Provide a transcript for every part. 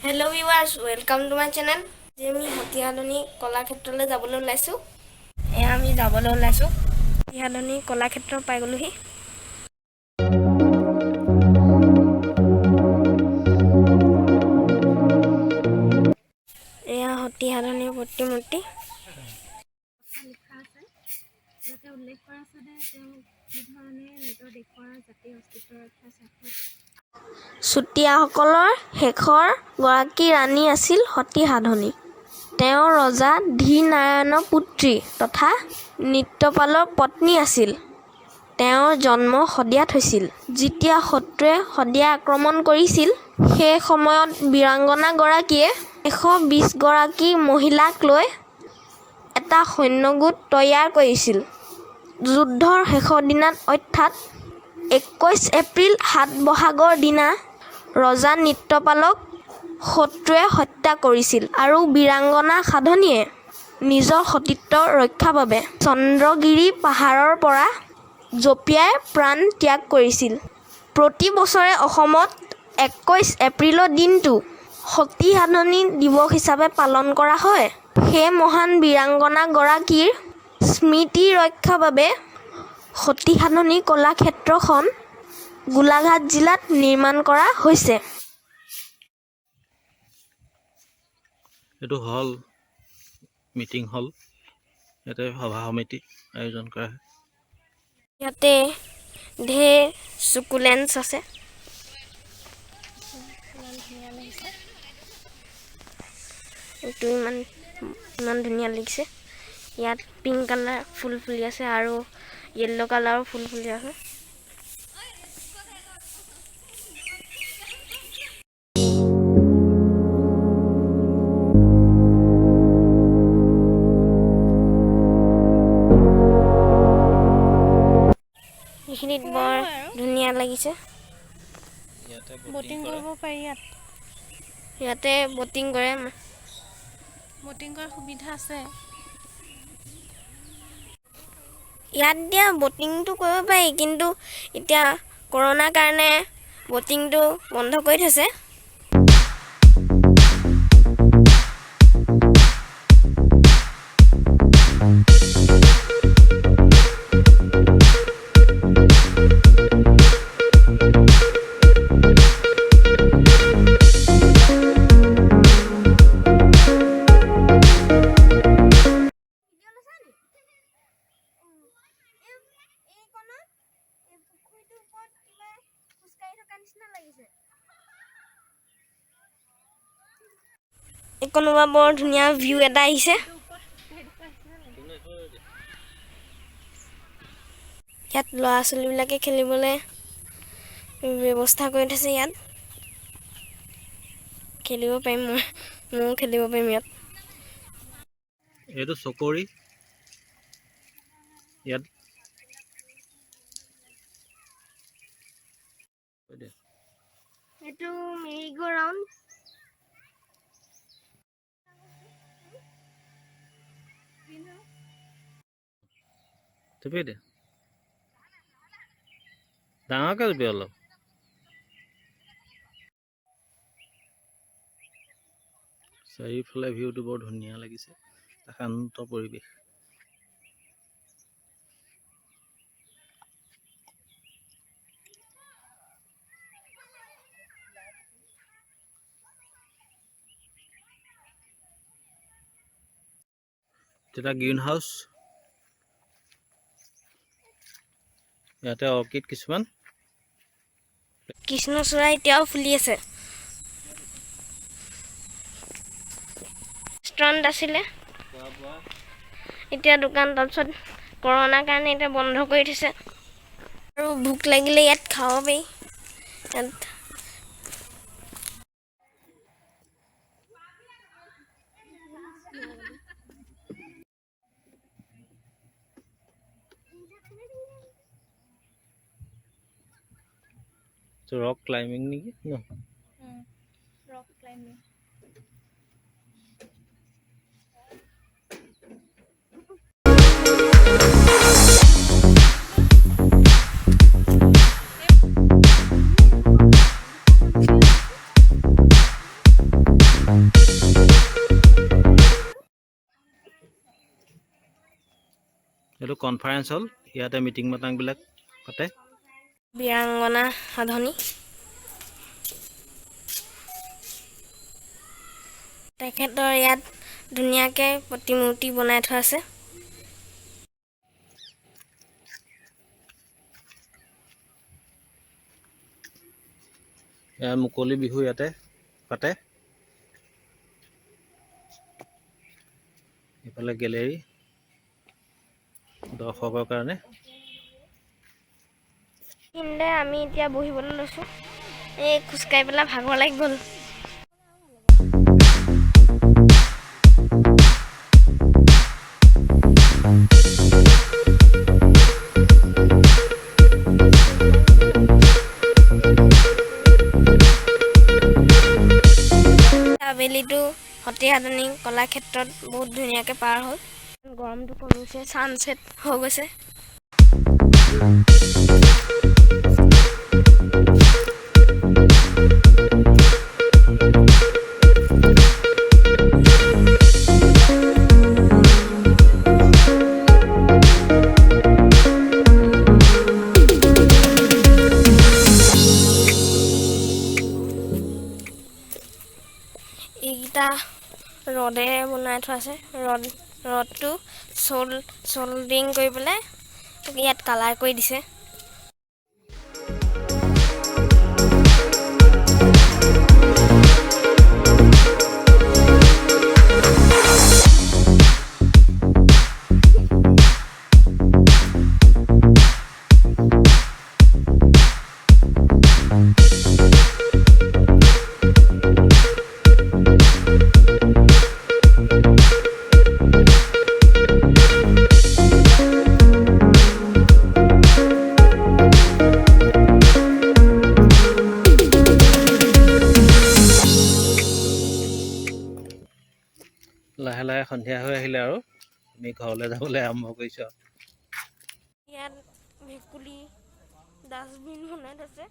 Hello viewers, welcome to my channel. আমি হাতীহালনি কলাক্ষেত্ৰলৈ যাবলৈ ওলাইছো। আমি যাবলৈ ওলাইছো। হাতীহালনি কলাক্ষেত্ৰ পাই গলোহি। এয়া হাতীহালনি প্ৰতিমূৰ্তি। লিখা আছে। ইয়াতে উল্লেখ কৰা আছে যে তেওঁ কি ধৰণে নিজৰ দেশৰ জাতীয় অস্তিত্ব ৰক্ষাৰ স্বাৰ্থত চুতীয়াসকলৰ শেষৰ গৰাকী ৰাণী আছিল সতীসাধনী। তেওঁ ৰজা ধীৰ নাৰায়ণৰ পুত্ৰী তথা নিত্যপালৰ পত্নী আছিল। তেওঁৰ জন্ম শদিয়াত হৈছিল। যেতিয়া শত্ৰুৱে শদিয়া আক্ৰমণ কৰিছিল, সেই সময়ত বীৰাংগনাগৰাকীয়ে 120 গৰাকী মহিলাক লৈ এটা সৈন্যগোট তৈয়াৰ কৰিছিল। যুদ্ধৰ শেষৰ দিনাত অৰ্থাৎ 21 এপ্ৰিল 7 বহাগৰ দিনা ৰজা নিত্যপালক শত্ৰুৱে হত্যা কৰিছিল আৰু বীৰাংগনা সাধনীয়ে নিজৰ সতীত্ব ৰক্ষাৰ বাবে চন্দ্ৰগিৰি পাহাৰৰ পৰা জঁপিয়াই প্ৰাণ ত্যাগ কৰিছিল। প্ৰতি বছৰে অসমত 21 এপ্ৰিলৰ দিনটো সতীসাধনী দিৱস হিচাপে পালন কৰা হয়। সেই মহান বীৰাংগনাগৰাকীৰ স্মৃতি ৰক্ষাৰ বাবে সতীসাধনী কলাক্ষেত্ৰখন গোলাঘাট জিলাত নিৰ্মাণ কৰা হৈছে। এইটো হল মিটিং হল, ইয়াতে সভা সমিতি আয়োজন কৰা হয়। ইয়াতে ঢেৰ চুকুলেন্স আছে। এইটো ইমান ধুনীয়া লাগিছে। ইয়াত পিংক কালাৰ ফুল ফুলি আছে আৰু য়েল্লো কালাৰৰ ফুল ফুলি আছে। এইখিনিত বৰ ধুনীয়া লাগিছে। বটিং কৰিব পাৰি ইয়াতে বটিং কৰে। বটিং কৰাৰ সুবিধা আছে। ইয়াত দিয়া বটিংটো কৰিব পাৰি, কিন্তু এতিয়া কৰোণাৰ কাৰণে বটিংটো বন্ধ কৰি থৈছে। কোনোবা বৰ ধুনীয়া ভিউ এটা আহিছে। ইয়াত ল'ৰা ছোৱালীবিলাকে খেলিবলৈ ব্যৱস্থা কৰি থৈছে। ইয়াত খেলিব পাৰিম, ময়ো খেলিব পাৰিম ইয়াত। এইটো চকৰি। ইয়াত এইটো মেৰি-গো ৰাউণ্ড। জুপি দে, ডাঙৰকে জুপি অলপ। চাৰিওফালে ভিউটো বৰ ধুনীয়া লাগিছে, শান্ত পৰিৱেশ। এটা গ্ৰীণ হাউচ। ইয়াতে অৰ্কিড কিছুমান। কৃষ্ণচূড়া এতিয়াও ফুলি আছে। ৰেষ্টুৰেণ্ট আছিলে, এতিয়া দোকান। তাৰপিছত কৰোণাৰ কাৰণে এতিয়া বন্ধ কৰি থৈছে। আৰু ভোক লাগিলে ইয়াত খাব পাৰি। ইয়াত ৰক ক্লাইম্বিং নেকি ন? Rock climbing. এইটো কনফাৰেন্স হল, ইয়াতে মিটিং মাটাংবিলাক পাতে। বীৰাংগনা সাধনী তেখেতৰ ইয়াত ধুনীয়াকৈ প্ৰতিমূৰ্তি বনাই থোৱা আছে। ইয়াৰ মুকলি বিহু ইয়াতে পাতে। এইফালে গেলেৰী দৰ্শকৰ কাৰণে। কিন্তু আমি এতিয়া বহিবলৈ লৈছোঁ। এই খোজকাঢ়ি পেলাই ভাগৰ লাগি গ'ল। আবেলিটো সতীসাধনী কলাক্ষেত্ৰত বহুত ধুনীয়াকৈ পাৰ হ'ল। গৰমটো কমিছে, ছানছেট হৈ গৈছে। এইকেইটা ৰদেৰে বনাই থোৱা আছে। ৰডটো চল্ডিং কৰি পেলাই ইয়াত কালাৰ কৰি দিছে। লাহে লাহে সন্ধিয়া হৈ আহিলে আৰু আমি ঘৰলৈ যাবলৈ আৰম্ভ কৰিছোঁ। ইয়াত ভেকুলী ডাষ্টবিন বনাই থৈছে।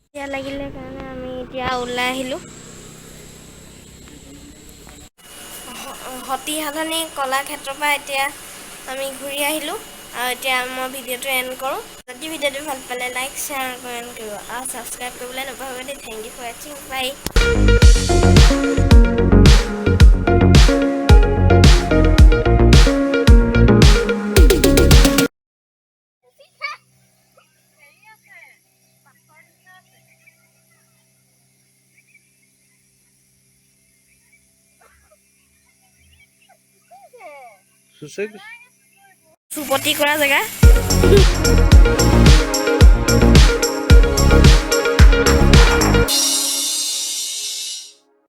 এতিয়া লাগিলে কাৰণে আমি এতিয়া ওলাই আহিলোঁ। সতীসাধনী কলাক্ষেত্ৰৰ পৰা এতিয়া আমি ঘূৰি আহিলোঁ আৰু এতিয়া মই ভিডিঅ'টো এণ্ড কৰোঁ। যদি ভিডিঅ'টো ভাল পালে লাইক শ্বেয়াৰ কমেণ্ট কৰিব আৰু ছাবস্ক্ৰাইব কৰিবলৈ নাপাহৰিব। থেংক ইউ ফৰ ৱাচিং, বাই। চুপতি কৰা জেগা।